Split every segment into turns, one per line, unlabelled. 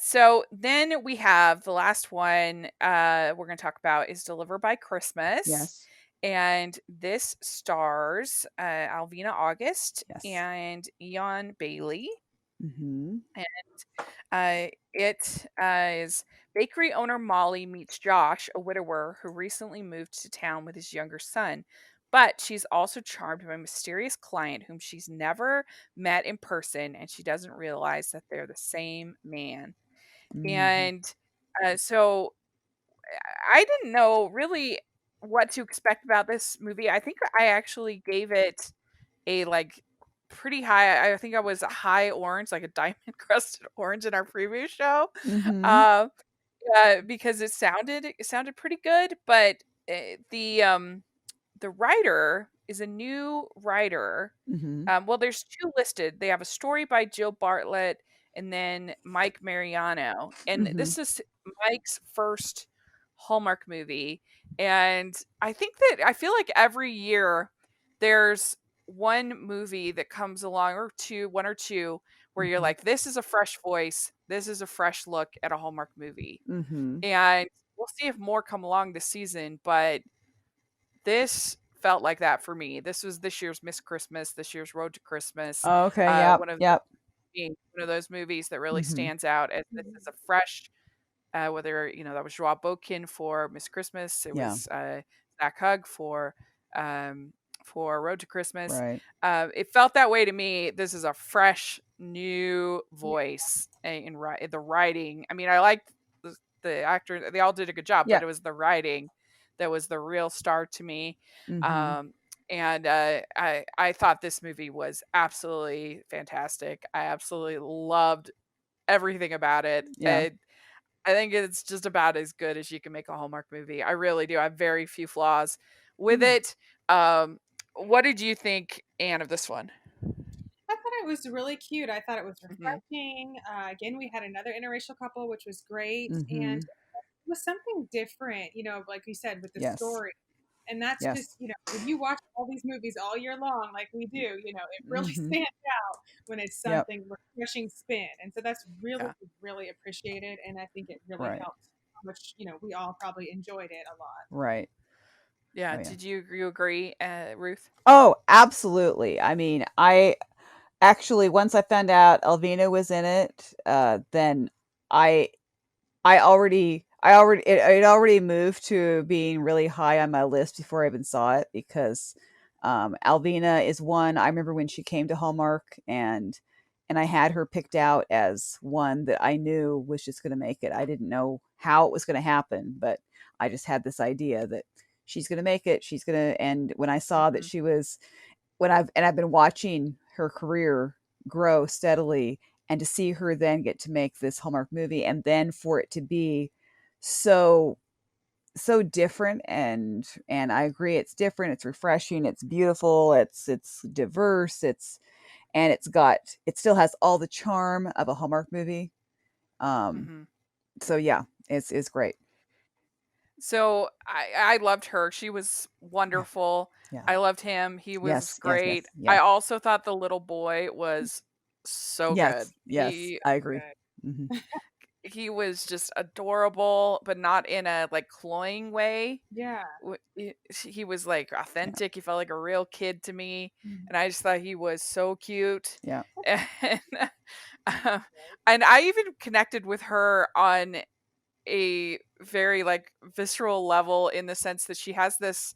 So then we have the last one we're going to talk about is Deliver by Christmas.
Yes.
And this stars Alvina August
Yes.
and Eon Bailey.
Mm-hmm.
It is bakery owner Molly meets Josh, a widower who recently moved to town with his younger son. But she's also charmed by a mysterious client whom she's never met in person, and she doesn't realize that they're the same man.
Mm-hmm.
And so I didn't know really what to expect about this movie. I think I actually gave it a like pretty high. I think I was a high orange, like a diamond crusted orange in our previous show,
Mm-hmm.
uh, because it sounded pretty good. But the writer is a new writer.
Mm-hmm.
Well, there's two listed. They have a story by Jill Bartlett and then Mike Mariano. And
Mm-hmm.
this is Mike's first Hallmark movie. And I feel like every year there's one movie that comes along one or two where you're
Mm-hmm.
like, this is a fresh voice. This is a fresh look at a Hallmark movie.
Mm-hmm.
And we'll see if more come along this season, but this felt like that for me. This was this year's Miss Christmas, this year's Road to Christmas.
Oh, okay. Yep.
One of
Yep.
one of those movies that really
Mm-hmm.
stands out as this is a fresh, whether that was Joao Bokin for Miss Christmas, it
Yeah.
was Zach Hug for Road to Christmas.
Right.
It felt that way to me. This is a fresh, new
Yeah.
voice in the writing. I mean, I liked the actor; they all did a good job, but
Yeah.
it was the writing that was the real star to me.
Mm-hmm.
Um, and I thought this movie was absolutely fantastic. I absolutely loved everything about it.
Yeah.
I think it's just about as good as you can make a Hallmark movie. I really do. I have very few flaws with
Mm.
it. Um, what did you think, Anne, of this one?
I thought it was really cute. I thought it was
Hmm.
refreshing. Again, we had another interracial couple, which was great, and
Mm-hmm.
it was something different. Like you said, with the
Yes.
story. And that's
Yes.
just, when you watch all these movies all year long, like we do, it really
Mm-hmm.
stands out when it's
Yep.
something refreshing spin. And so that's really,
Yeah.
really appreciated. And I think it really
Right.
helped how much, we all probably enjoyed it a lot.
Right.
Yeah.
Oh yeah.
Did you agree, Ruth?
Oh, absolutely. I mean, I actually once I found out Elvina was in it, then I it already moved to being really high on my list before I even saw it because Alvina is one I remember when she came to Hallmark and I had her picked out as one that I knew was just going to make it. I didn't know how it was going to happen, but I just had this idea that she's going to make it. She's going to and when I saw that
Hmm.
she was I've been watching her career grow steadily and to see her then get to make this Hallmark movie and then for it to be so so different and I agree it's different, it's refreshing, it's beautiful, it's diverse, it still has all the charm of a Hallmark movie. Um
Hmm.
so yeah, it's great.
So I loved her. She was
Yeah.
wonderful.
Yeah.
I loved him. He was
Yes, yes,
great.
yes. Yeah.
I also thought the little boy was so good.
Yes, yes. I agree.
Good.
Mhm.
He was just adorable, but not in a like cloying way.
Yeah.
He was like
Yeah.
authentic. He felt like a real kid to me,
Mhm.
and I just thought he was so cute.
Yeah.
And uh, and I even connected with her on a very like visceral level in the sense that she has this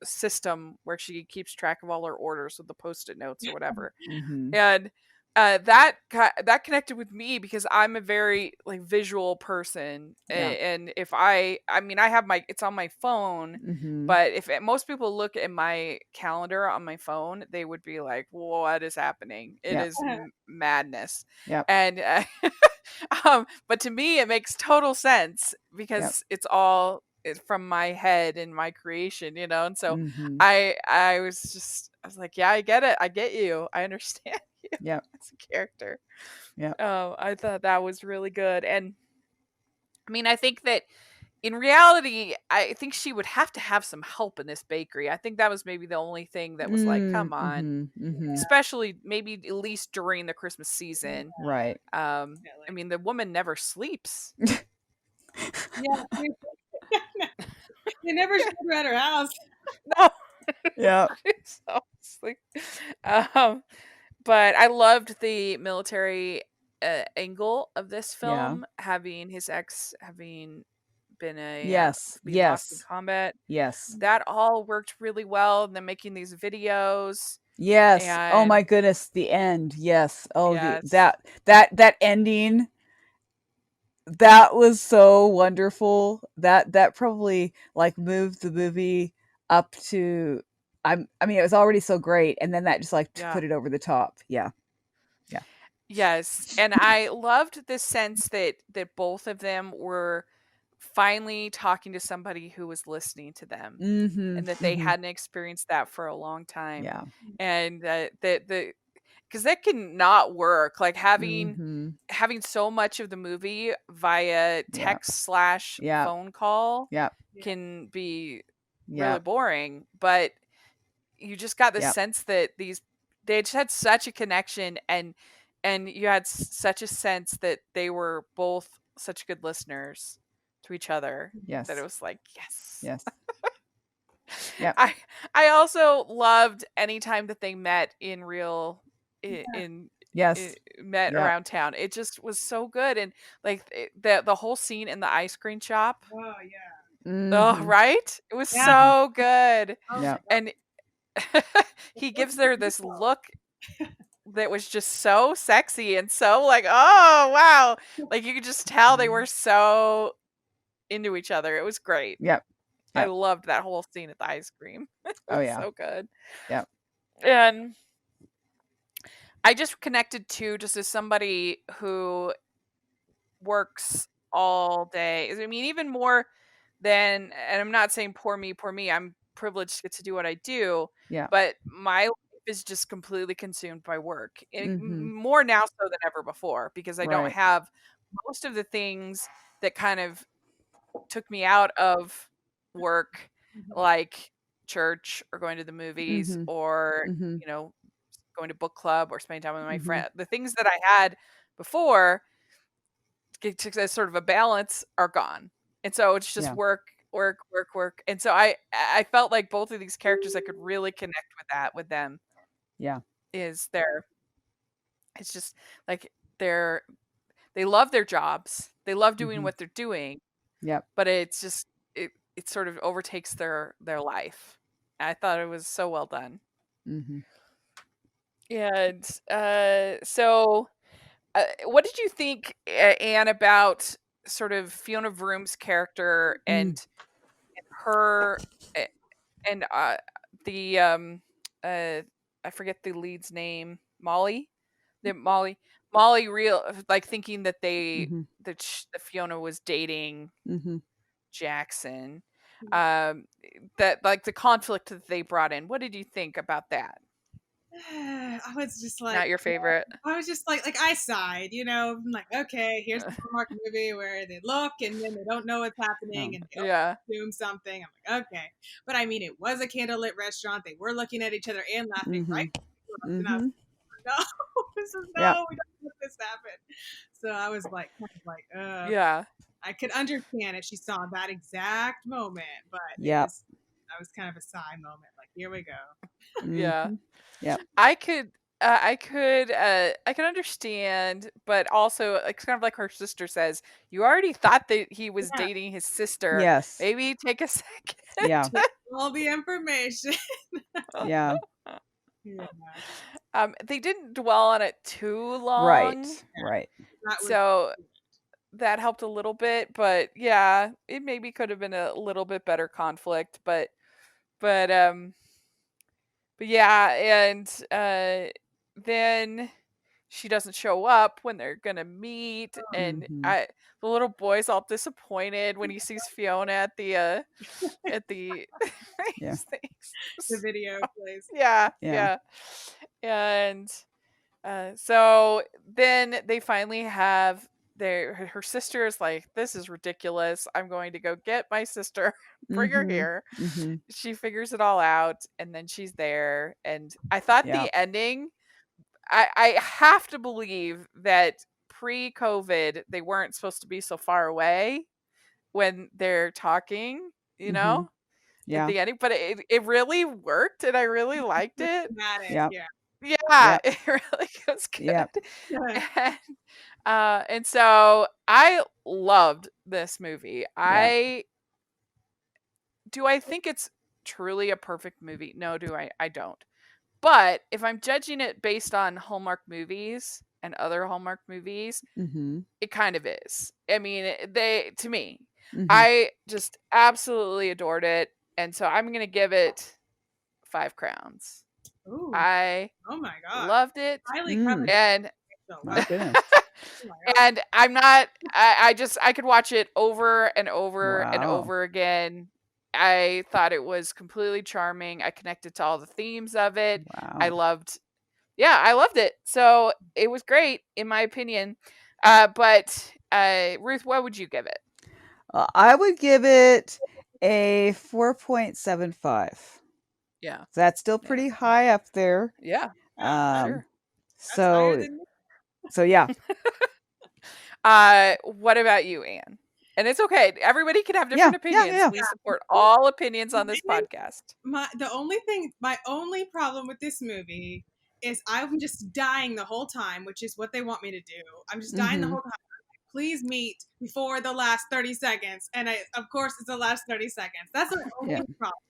system where she keeps track of all her orders with the post-it notes or whatever.
Mhm.
And that connected with me because I'm a very like visual person.
Yeah.
And if I mean I have my it's on my phone,
Mhm.
but if most people look at my calendar on my phone, they would be like, what is happening? It
Yep.
is madness.
Yep.
And but to me it makes total sense
Yep.
because it's from my head and my creation, and so
Mhm.
I was like, yeah, I get it, I get you, I understand you
Yep.
as a character.
Yep.
I thought that was really good. And I mean, I think that in reality, I think she would have to have some help in this bakery. I think that was maybe the only thing that was like, come on, especially maybe at least during the Christmas season.
Right.
I mean, the woman never sleeps.
Yeah. They never showed her at her house.
No.
Yeah.
So it's like, but I loved the military angle of this
Yeah.
film, having his ex having been a
Yes.
be lost in
Yes.
combat.
Yes.
That all worked really well. And then making these videos.
Yes. Oh my
And
goodness, the end. Yes. Oh,
yes,
that ending, that was so wonderful. That probably like moved the movie up to I mean, it was already so great, and then that just like
yeah,
put it over the top. Yeah. Yeah.
yes. And I loved the sense that both of them were finally talking to somebody who was listening to them,
Mhm.
and that they
Mhm.
hadn't experienced that for a long time.
Yeah.
And the because that can not work, like having
Mhm.
so much of the movie via
Yeah.
text /
Yeah.
phone call
Yeah.
can be
Yeah.
really boring, but you just got the
Yeah.
sense that they just had such a connection, and you had such a sense that they were both such good listeners to each other, that it
Yes.
was like, yes.
Yes. Yep.
I also loved anytime that they met in real in
Yes.
met
Yep.
around town. It just was so good. And like the whole scene in the ice cream shop.
Oh yeah.
Oh,
Mhm.
right? It was
Yeah.
so good.
Oh,
Yeah.
And he gives her this look that was just so sexy and so like, oh wow. Like you could just tell they were so into each other. It was great.
Yep.
I
Yep.
loved that whole scene at the ice cream. It
Oh
was
yeah.
so good.
Yep.
And I just connected to, just as somebody who works all day. I mean, even more than, and I'm not saying poor me. I'm privileged to get to do what I do,
Yeah.
but my life is just completely consumed by work.
Mhm.
More now so than ever before, because I don't
Right.
have most of the things that kind of took me out of work, like church or going to the movies,
Mhm.
or
Mhm.
going to book club or spending time with my
Mhm.
friend. The things that I had before, as sort of a balance, are gone. And so it's just
Yeah.
work. And so I felt like both of these characters, I could really connect with that with them.
Yeah.
Is their It's just like they love their jobs. They love doing
Mhm.
what they're doing,
Yep.
but it's just it sort of overtakes their life. I thought it was so well done.
Mhm.
And so what did you think, Anne, about sort of Fiona Vroom's character
Mm.
and her a- and the I forget the lead's name, Molly, the Molly real like thinking that
Mhm.
that Fiona was dating
Mhm.
Jackson, that like the conflict that they brought in. What did you think about that?
I was just like,
Not your favorite?
I was just like I sighed, I'm like, okay, here's a Hallmark movie where they look and then they don't know what's happening and they
Yeah.
assume something. I'm like, okay, but I mean, it was a candlelit restaurant. They were looking at each other and laughing, right? And I was
Mhm.
like, no, this is
Yep.
we don't let this happen. So I was like, kind of like,
Yeah.
I could understand if she saw that exact moment, but
Yep.
I was kind of a sigh moment, like, here we go.
Yeah.
Mhm. Yep.
I can understand, but also it's kind of like her sister says, you already thought that he was
Yeah.
dating his sister.
Yes.
Maybe take a second.
Yeah.
All the information.
Yeah.
Yeah.
They didn't dwell on it too long.
Right. Right.
That was
So that helped a little bit, but yeah, it maybe could have been a little bit better conflict, but yeah, and then she doesn't show up when they're gonna meet, and
Mhm.
the little boy's all disappointed when he sees Fiona at the
Yeah.
the video place.
yeah,
Yeah.
and so then they finally have her sister is like, this is ridiculous. I'm going to go get my sister, bring her
Mhm.
here.
Mhm.
She figures it all out, and then she's there. And I thought
Yeah.
the ending, I have to believe that pre-COVID they weren't supposed to be so far away when they're talking, you
Mhm.
know, at
Yeah.
the ending. But it really worked, and I really liked it.
Dramatic,
Yep.
yeah.
Yeah,
Yep.
it really was good.
Yep.
And so I loved this movie.
Yeah.
Do I think it's truly a perfect movie? No, I don't. But if I'm judging it based on Hallmark movies and other Hallmark movies,
Mhm.
it kind of is. I mean, to me,
Mhm.
I just absolutely adored it. And so I'm going to give it 5 crowns.
Ooh.
I
Oh my god.
loved it.
Highly coveted.
And
So,
My
wow.
goodness.
Oh my god.
and I'm not I could watch it over and over and
Wow.
over again. I thought it was completely charming. I connected to all the themes of it. I
Wow.
loved it. So it was great in my opinion. But Ruth, what would you give it?
I would give it a 4.75.
Yeah.
That's still
Yeah.
pretty high up there.
Yeah.
Wow,
Sure.
that's higher
So
than me.
so yeah.
What about you, Anne? And it's okay. Everybody can have different
Yeah.
opinions.
Yeah.
We support all opinions on this podcast.
My only problem with this movie is I'm just dying the whole time, which is what they want me to do. I'm just dying the
Mhm.
whole time. Please meet before the last 30 seconds. And of course, it's the last 30 seconds. That's the only
Yeah.
problem,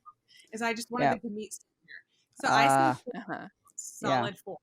is I just wanted
Yeah.
them to meet sooner. So I say
Uh-huh.
solid 4.